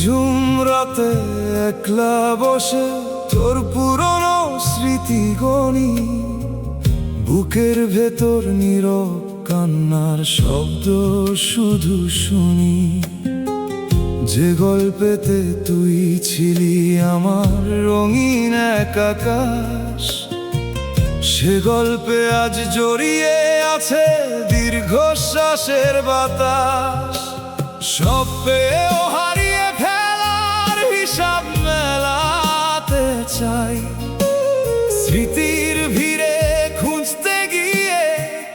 নিঝুম রাতে একলা বসে তোর পুরনো স্মৃতি গনি, বুকের ভেতর নীরব কান্নার শব্দ শুধু শুনি। যে গল্পেতে তুই ছিলি আমার রঙিন এক আকাশ, সে গল্পে আজ জড়িয়ে আছে দীর্ঘশ্বাসের বাতাস। সব পেয়েও হারিয়ে ফেলার হিসাব মেলাতে চাই, স্মৃতির ভিড়ে খুঁজতে গিয়ে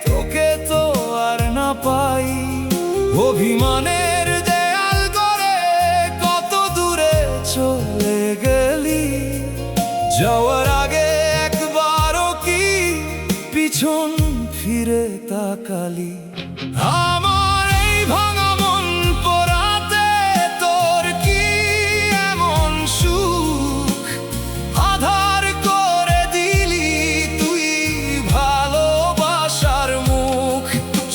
তোকে তো আর না পাই। অভিমানের দেয়াল করে কত দূরে চলে গেলি, যাওয়ার আগে একবারও কি পিছন ফিরে তাকালি? আমার এই ভাঙা মন পোড়াতে তোর কি এমন সুখ, আধার করে দিলি তুই ভালোবাসার মুখ।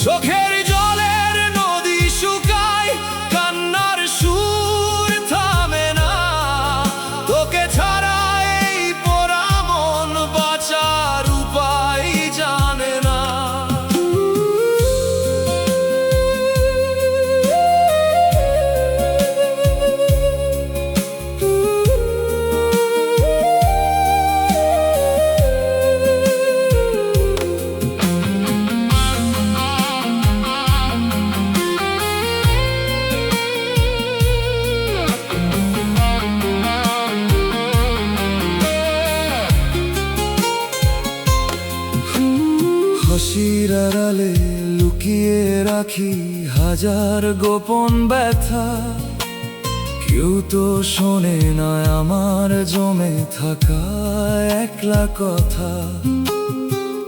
চোখের জলের নদী শুকায়, কান্নার সুর থামে না, তোকে ছাড়া এই পোড়া মন বাঁচার উপায় জানে না। হাসির আড়ালে লুকিয়ে রাখি হাজার গোপন ব্যথা, কেউ তো শোনে না আমার জমে থাকা একলা কথা।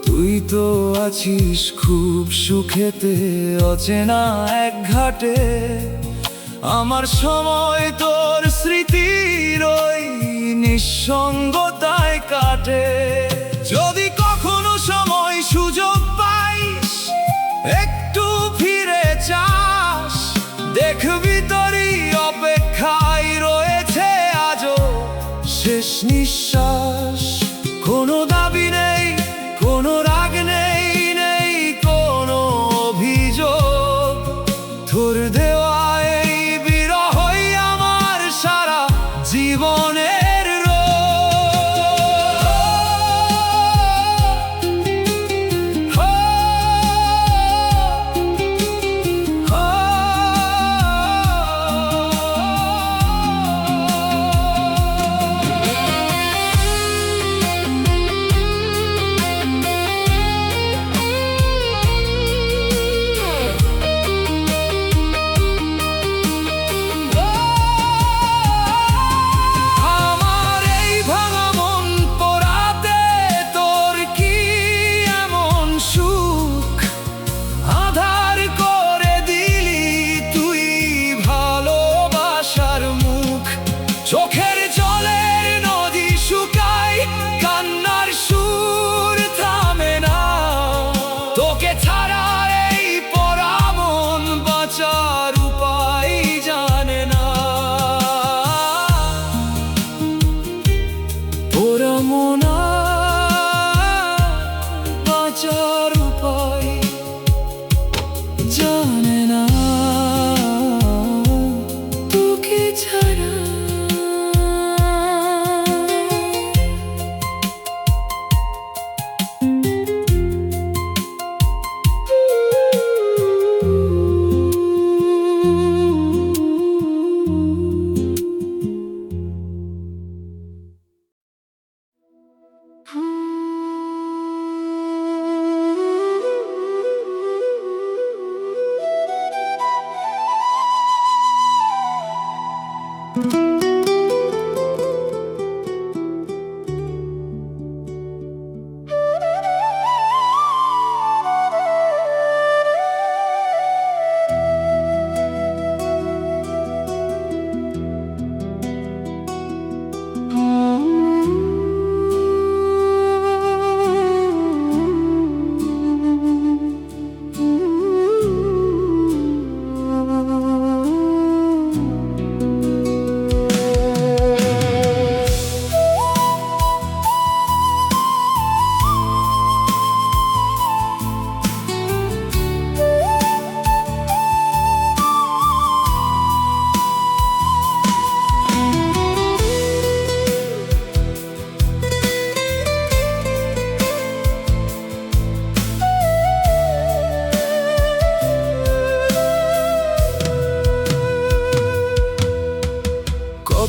তুই তো আছিস খুব সুখেতে অচেনা এক ঘাটে, আমার সময় তোর স্মৃতির ওই নিঃসঙ্গতায় কাটে। যদি কখনো সময় সুযোগ পাইস, একটু ফিরে যাস, দেখবি তোরই অপেক্ষায় রয়েছে আজও শেষ নিঃশ্বাস। কোনো দাবি নেই, কোনো রাগ নেই, নেই কোনো অভিযোগ, তোর দেওয়া এই বিরহই আমার সারা জীবনের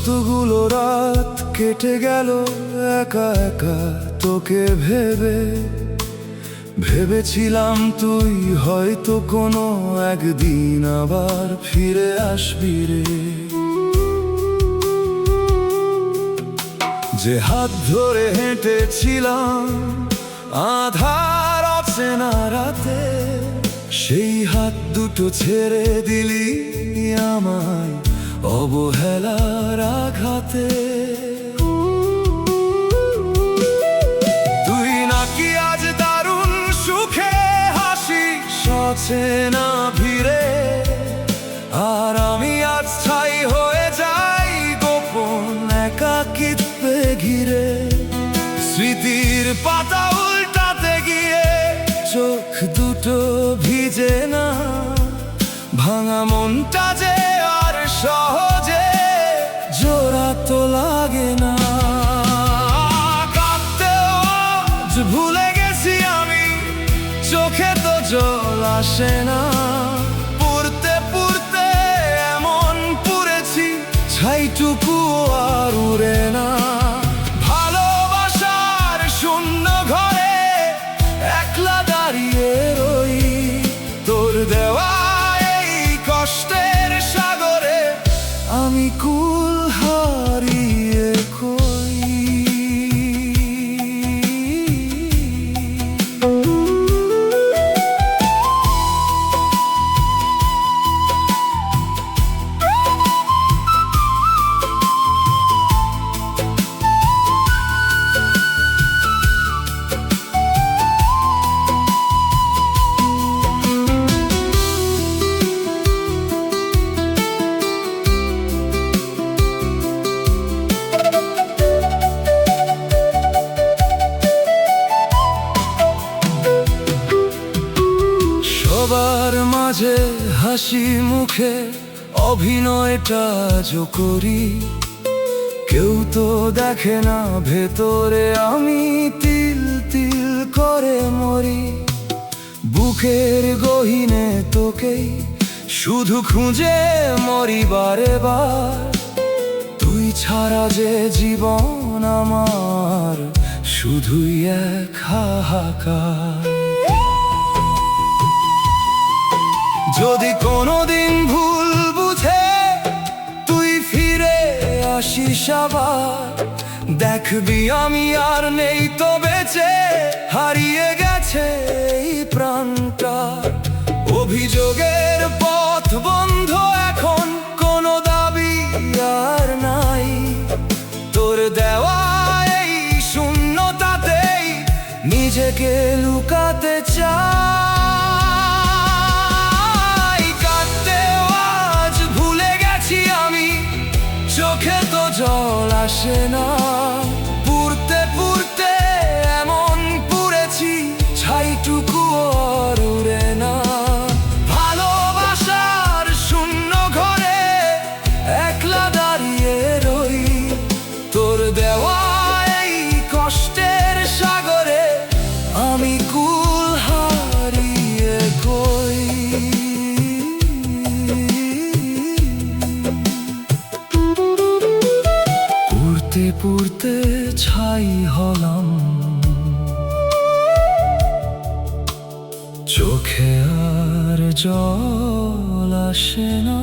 কতগুলো রাত কেটে গেল একা একা তোকে ভেবে। ভেবেছিলাম তুই হয়তো কোনো একদিন আবার ফিরে আসবি রে। যে হাত ধরে হেঁটেছিলাম আধার অচেনা রাতে, সেই হাত দুটো ছেড়ে দিলি আমায় অবহেলার আঘাতে। তুই নাকি আজ দারুণ সুখে হাসিস অচেনা ভিড়ে, আর আমি আজ ছাই হয়ে যাই গোপন একাকিত্বে ঘিরে। স্মৃতির পাতা উল্টাতে গিয়ে চোখ দুটো ভিজে না, ভাঙা মনটা যে আর সহজে জোড়া তো লাগে না। কাঁদতেও আজ ভুলে গেছি আমি, চোখে তো জল আসে না। পুড়তে পুড়তে এমন পুড়েছি ছাইটুকু আর উড়ে না। ভালোবাসার শূন্য ঘরে একলা দাঁড়িয়ে রই, তোর দেওয়া এই কষ্টের সাগরে আমি কুল হারিয়ে কই। সবার মাঝে হাসি মুখে অভিনয়টা যো করি, কেউ তো দেখে না ভেতরে আমি তিল তিল করে মরি। বুকের গহীনে তোকেই শুধু খুঁজে মরি বারে বার, তুই ছাড়া যে জীবন আমার শুধুই এক হাহাকার। যদি কোনোদিন ভুল বুঝে তুই ফিরে আসিস আবার, দেখবি আমি আর নেই তো বেঁচে, হারিয়ে গেছে এই প্রাণটা। অভিযোগের পথ বন্ধ এখন, কোনো দাবি আর নাই। তোর দেওয়া এই শূন্যতাতেই নিজেকে লুকাতে চাই। কাঁদতেও আজ ভুলে গেছি আমি, চোখে তো জল আসে না। পুড়তে পুড়তে এমন পুড়েছি ছাইটুকু আর উড়ে না। ভালোবাসার শূন্য ঘরে একলা দাঁড়িয়ে রই, তোর দেওয়া এই কষ্টের সাগরে আমি কুল হারিয়ে কই। পুড়তে পুড়তে ছাই হলাম, চোখে আর জল আসে না।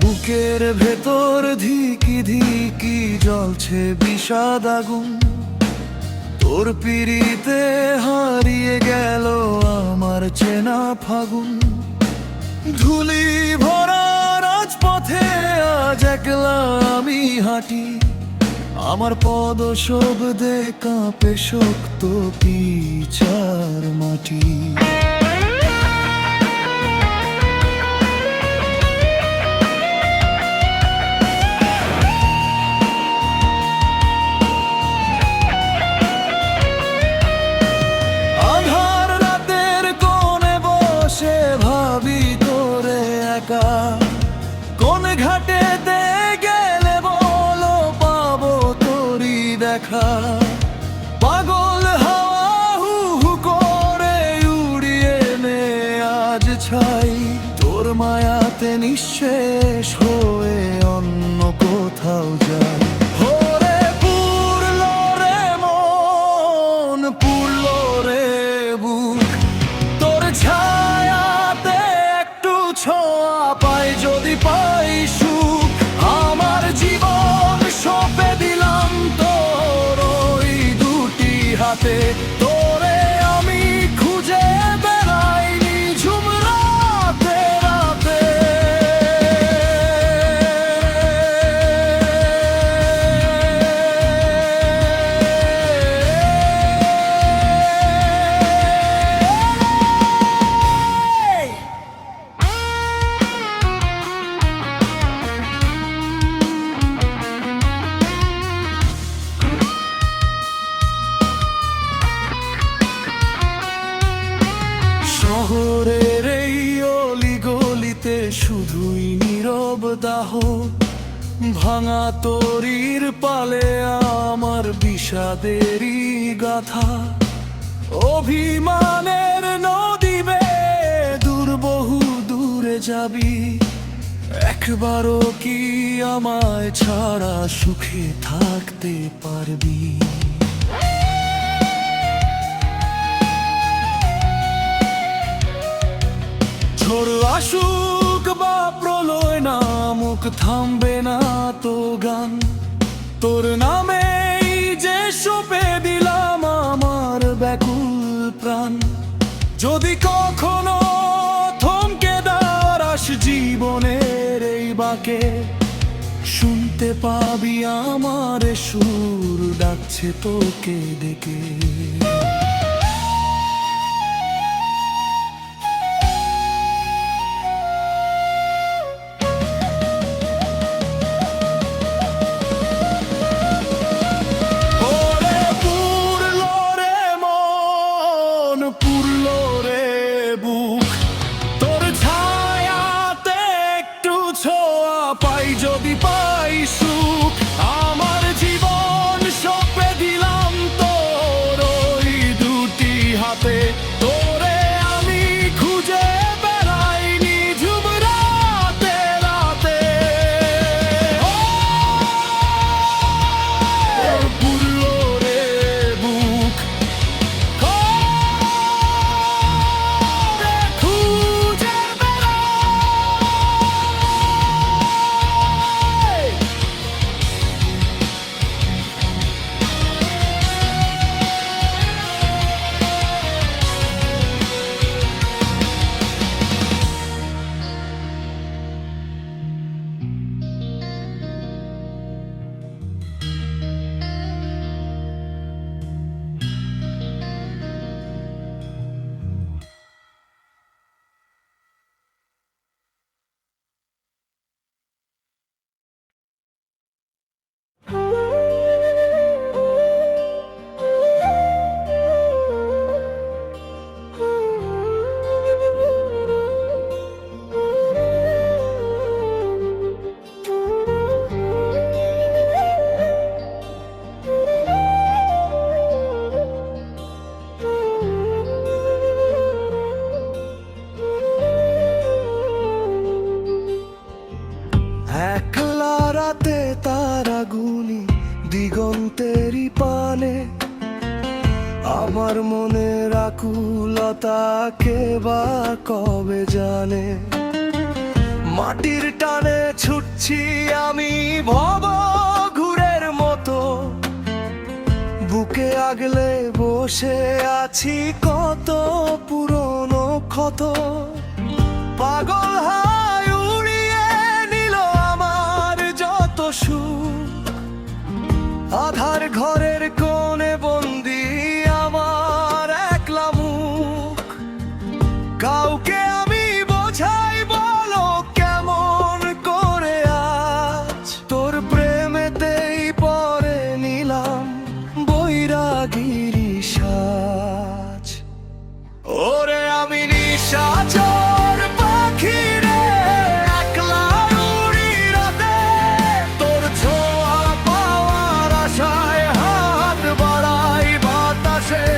বুকের ভেতর ধিকি ধিকি জ্বলছে বিষাদ আগুন, তোর পিড়িতে হারিয়ে গেল চেনা ফাগুন। ধুলি ভরা রাজপথে আজ একলা আমি হাঁটি, আমার পদ শব্দে কাঁপে শক্ত পিছার মাটি। আধার রাতের কোণে বসে ভাবি তোরে একা, কোন ঘাটেতে গেলে বলো পাবো তোরি দেখা। পাগল হাওয়া হু হু করে উড়িয়ে নে আজ ছাই, তোর মায়াতে নিঃশেষ হয়ে অন্য কোথাও যাই। ওরে পুরলো রে মন, পুরলো রে বুক, তোর ছায়াতে একটু ছোঁয়া পাই যদি পাই সুখ। আমার জীবন সঁপে দিলাম তোর ওই দুটি হাতে, তোরে আমি খুঁজে বেড়াই নিঝুম রাতে রাতে। শহরের এই অলিগলিতে শুধুই নীরব দাহ, ভাঙা তরির পালে আমার বিষাদেরই গাথা। অভিমানের নদী বেয়ে দূর বহু দূরে যাবি, একবারও কি আমায় ছাড়া সুখে থাকতে পারবি? ঝড় আসুক বা প্রলয় নামুক থামবে না তো গান, তোর নামেই যে সঁপে দিলাম আমার ব্যাকুল প্রাণ। যদি কখনো থমকে দাঁড়াস জীবনের এই বাঁকে, শুনতে পাবি আমার সুর ডাকছে তোকে ডেকে। পুরলো রে বুক, তোর ছায়াতে একটু ছোঁয়া পাই যদি পাই সুখ। আমার জীবন সঁপে দিলাম তোর ওই দুটি হাতে, তোরে আমি খুঁজে বেড়াই নিঝুম রাতে রাতে। পুরলো রে বুক, দিগন্তেরই পানে আমার মনের আকুলতা কে বা কবে জানে। মাটির টানে ছুটছি আমি ভব ঘুরের মতো, বুকে আগলে বসে আছি কত পুরনো ক্ষত পাগল হায় উড়িয়ে নিল আমার যত সুখ। আধার ঘরের কোণে বন্দি আমার একলা মুখ। কাউকে আমি বোঝাই বলো কেমন করে আজ তোর প্রেমেতেই পরে নিলাম বৈরাগীর সাজ। ওরে আমি নিশাচর পাখি রে একলা উড়ি রাতে, তোর ছোঁয়া পাওয়ার আশায় হাত বাড়াই বাতাসে।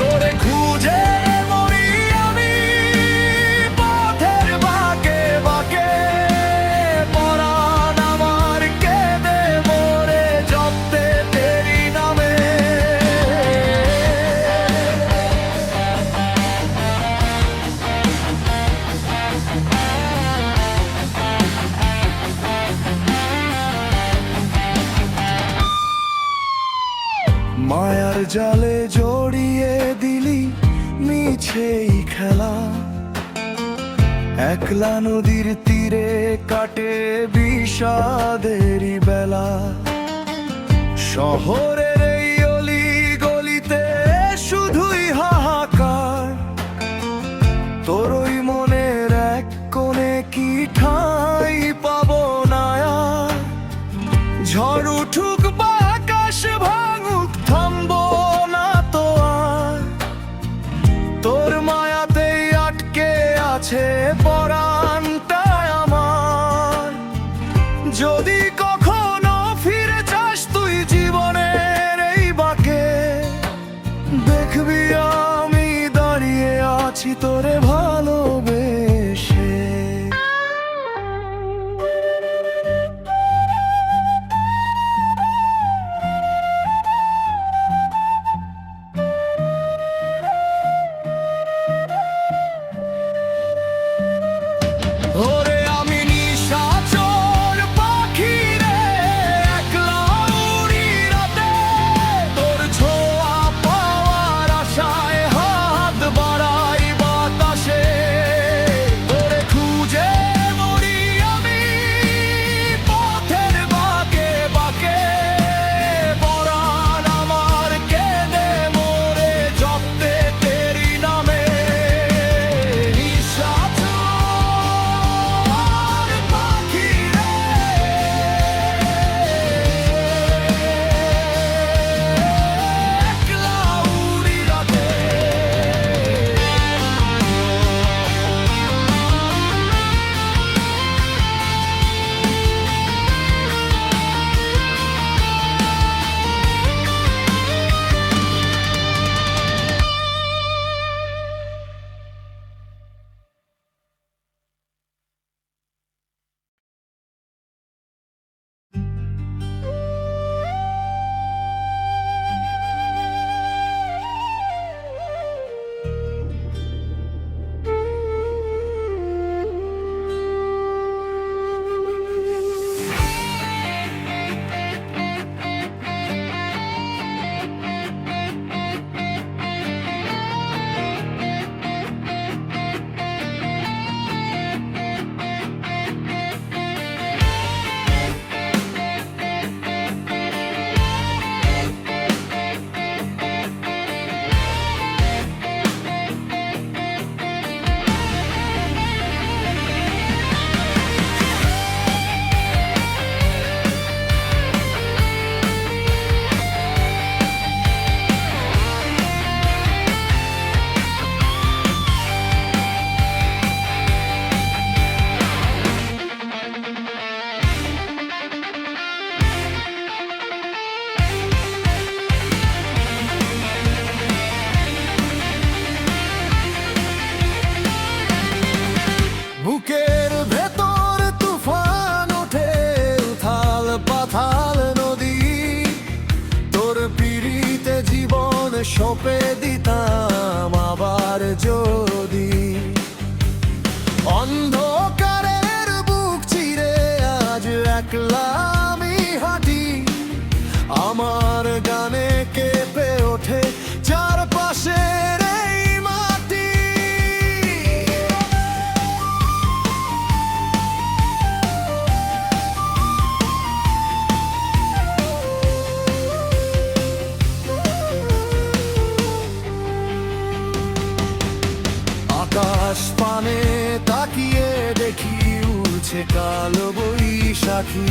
তোরে খুঁজে মরি আমি পথের বাঁকে বাঁকে, পরাণ আমার কেঁদে মরে জপতে তেরি নামে। মায়ার জালে জড়িয়ে দিলি মিছেই খেলা, একলা নদীর তীরে কাটে বিষাদেরই বেলা। শহরের এই অলি গলিতে শুধুই হাহাকার, তোর ওই মনের এক কোণে কি ঠাঁই পাবো না আর। ঝড় উঠুক বা আকাশ ভাঙুক থামবো না তো আর, তোর মায়াতেই আটকে আছে পরাণটা আমার। যদি কখনো ফিরে যাস তুই জীবনের এই বাঁকে, দেখবি আমি দাঁড়িয়ে আছি তোরে ভালোবেসে। ওরে আমি নিশাচর পাখি রে একলা উড়ি রাতে, তোর ছোঁয়া পাওয়ার আশায় হাত বাড়াই বাতাসে। তোরে খুঁজে মরি আমি পথের বাঁকে বাঁকে, পরাণ আমার কেঁদে মরে জপতে তেরি নামে। বুকের ভেতর তুফান ওঠে উথাল পাথাল নদী, তোর পিড়িতে জীবন সঁপে দিতাম আবার যদি। অন্ধকারের বুক চিরে আজ একলা আমি হাঁটি, আমার গানে কেঁপে ওঠে চারপাশের এই মাটি। আকাশ পানে তাকিয়ে দেখি উড়ছে কালো বৈশাখী।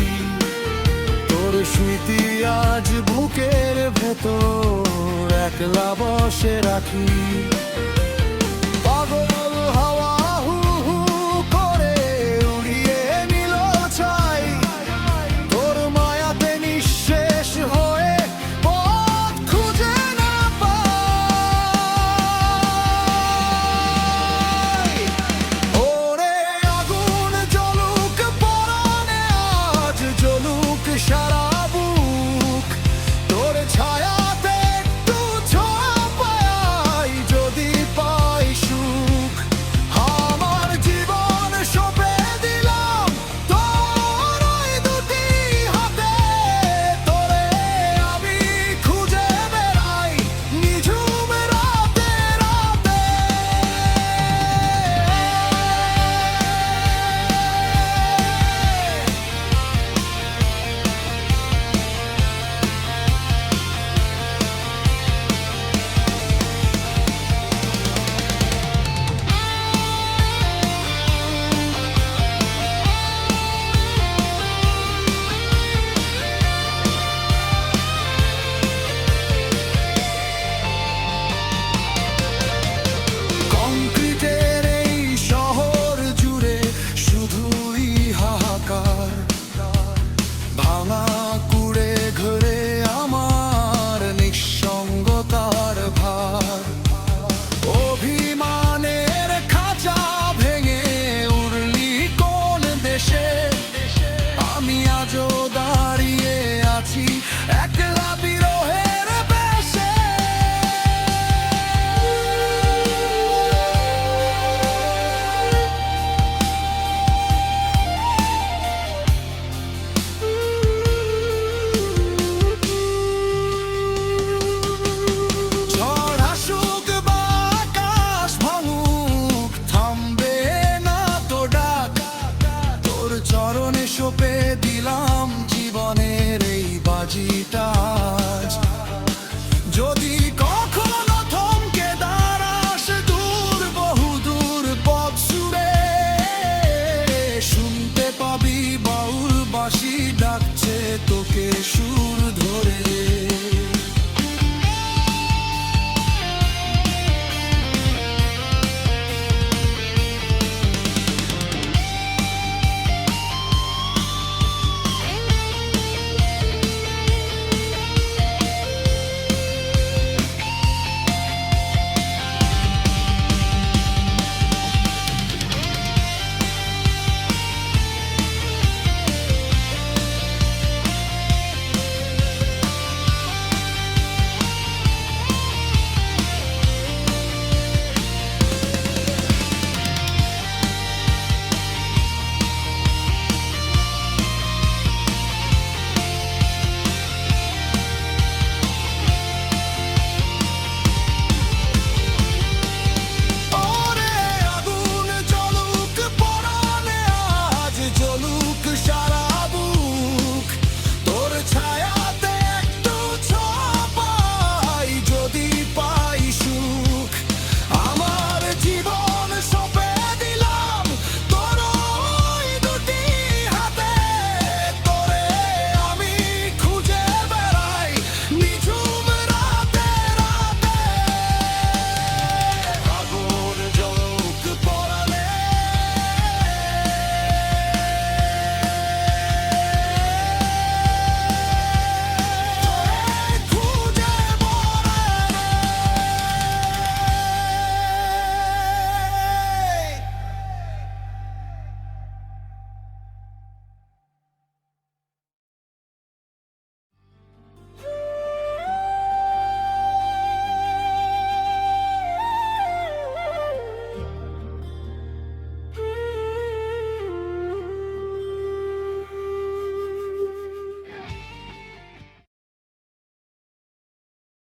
তোর স্মৃতি আজ বুকের ভেতর একলা বসে রাখি।